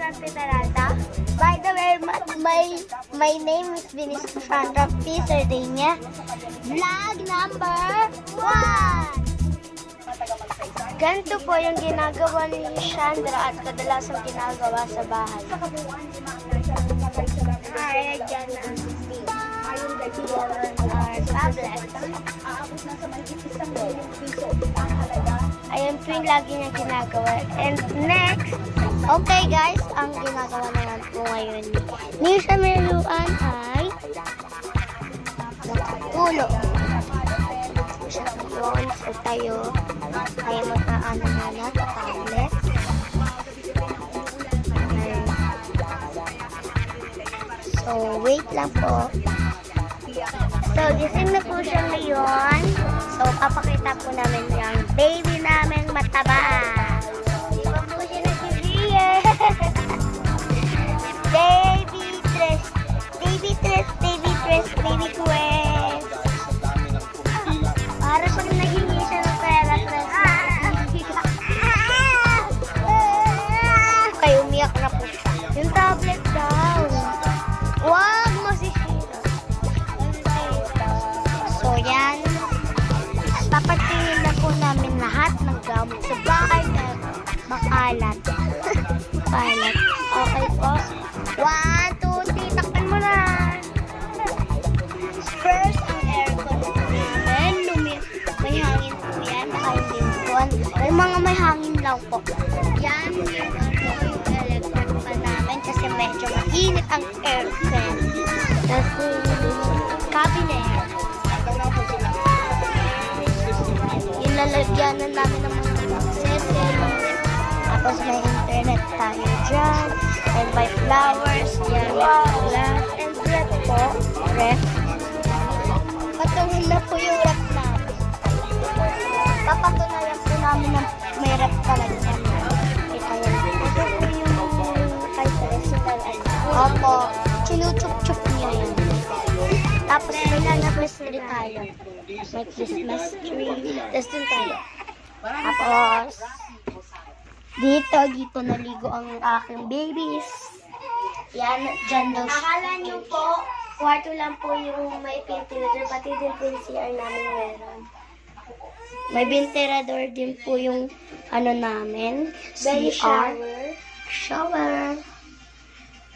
Ate Narada. By the way, my name is Venus Sandra P. Sardina. Vlog number 1. Ganito po yung ginagawa ni Chandra at kadalasang ginagawa sa bahay. Ay, dyan na. Ayan po yung lagi niya ginagawa. And next, okay guys, ang ginagawa naman po ngayon ni sa meruan ay natutulog. Yun, so tayo mag-aano muna sa tablet. Ayan. So, wait lang po. So, gising na po siya ngayon. So, papakita po namin yung baby namin mataba. Di ba po siya nag-iiyak? Baby dress, baby dress, baby dress, baby dress. Para pag naghingi siya ng pera, okay, umiyak na po siya. Yung tablet daw. Wag masisira. So, yan. Papatingin na po namin lahat ng gamot sa bahay na makalat. Makalat. Okay po. 1, 2, 3. Takpan mo na. First, ang aircon namin. May hangin po yan. Nakaindipuan. May hangin lang po. Yan. Yung electric pa namin kasi medyo mainit ang aircon. Tapos yung cabinet. Lalagyan na namin ng mga settings. Tapos may internet tayo dyan. And may flowers. Yan. Glass. And rep po. Rep. Patungin na po yung rep namin. Papatunayan po namin na may rep talaga yan. Ito yan. Ito po yung recital. Opo. Chinuchup-chup niya yan. Tapos may lalabas rin tayo. May Christmas tree. Tapos dun tayo. Tapos, dito naligo ang aking babies. Yan, dyan daw. Akala nyo po, kwarto lang po yung may ventilator. Pati din po yung CR namin meron. May ventilador din po yung ano namin. CR. Shower.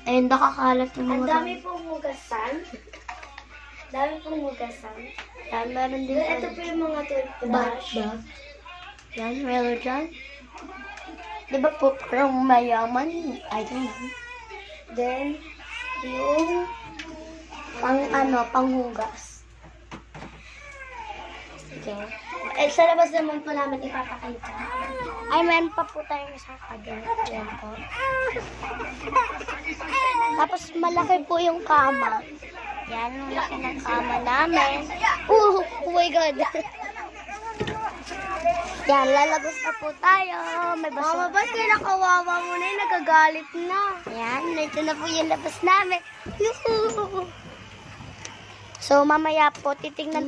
Ayun, nakakalat yung mga. Ang dami pong hugasan. Dami pong hugasan. Yan, meron din. Ito po yung mga toothbrush. Yan, meron dyan. Diba po parang mayaman? I don't know. Then, yung panghugas. Sige. Eh, sa labas naman po namin ipapakita. Ay, meron pa po tayong sa cabinet. Yan po. Tapos, malaki po yung kama. Yan, ang laki ng kama namin. Oh my God! Yan, lalabas na po tayo. May baso. Mama, ba't kinakawawa mo na yun? Nagagalit na. Yan, ito na po yung labas namin. Yuhu! So, mamaya po, titignan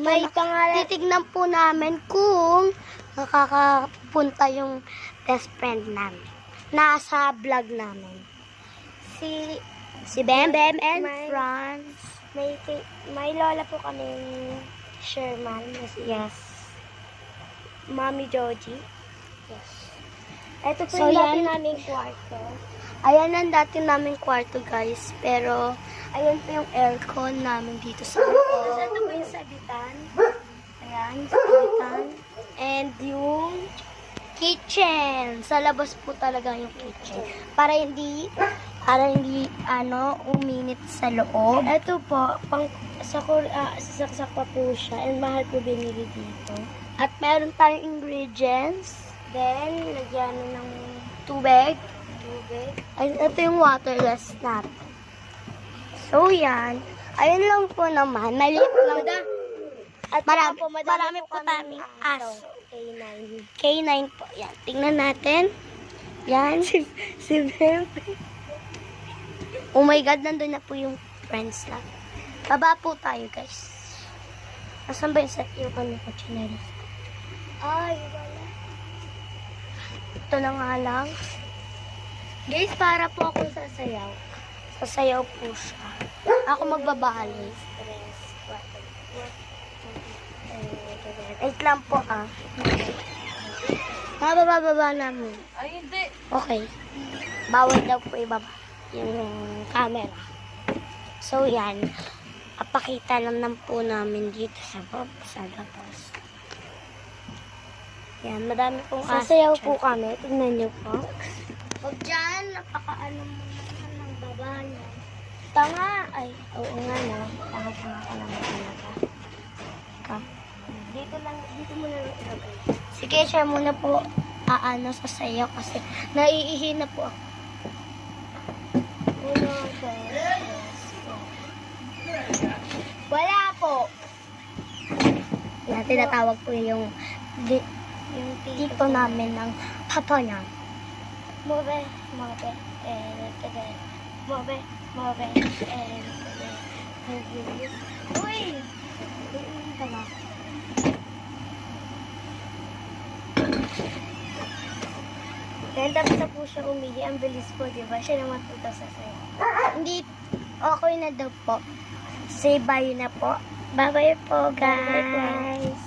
po namin kung makakapunta yung best friend namin. Nasa vlog namin. Si Bem Bem and Franz. May lola po kaming Sherman. Yes. Mami Joji. Yes. Ito po yung dati naming kwarto. Ayan ang dati naming kwarto, guys. Pero, ayan po yung aircon namin dito sa loob. Ito po yung sabitan. Ayan, sabitan. And yung kitchen. Sa labas po talaga yung kitchen. Para hindi uminit sa loob. Ito po, sasaksak pa po siya. And mahal po binili dito. At meron tayong ingredients. Then, lagyan ng tubig. Ay, ito yung waterless natin. So, yan. Ayun lang po naman. Maliit lang. At marami po kaming aso. K9 po. Yan. Tingnan natin. Yan. Si Bebe. Oh my God, nandun na po yung friends na. Baba po tayo, guys. Asan ba yung ano ko, chinelas? Ay, wala. Ito na nga lang. Guys, para po ako sasayaw. Sasayaw po siya. Ako magbabali. Wait lang po ah. Mabababa namin. Ay, hindi. Okay. Bawal daw po ibaba yung camera. So yan. Apakita lang po namin dito sa labas. Yan, madami pong sasayaw po kami. Tignan niyo po. Huwag dyan, napakaano mo naman ng baba niya. Tanga! Ay, oo nga no. Tanga-tanga ka naman talaga. Dito muna lang ilagay. Sige, siya muna po sasayaw kasi naiihi na po ako. Wala po. Yan, tinatawag po yung tito namin ng papa niya. Mobe, uy! Tama. Then, tapos na po siya umihi. Ang bilis po, di ba? Siya naman po sasayaw. Hindi, okay na daw po. Say bye na po. Bye-bye po, guys.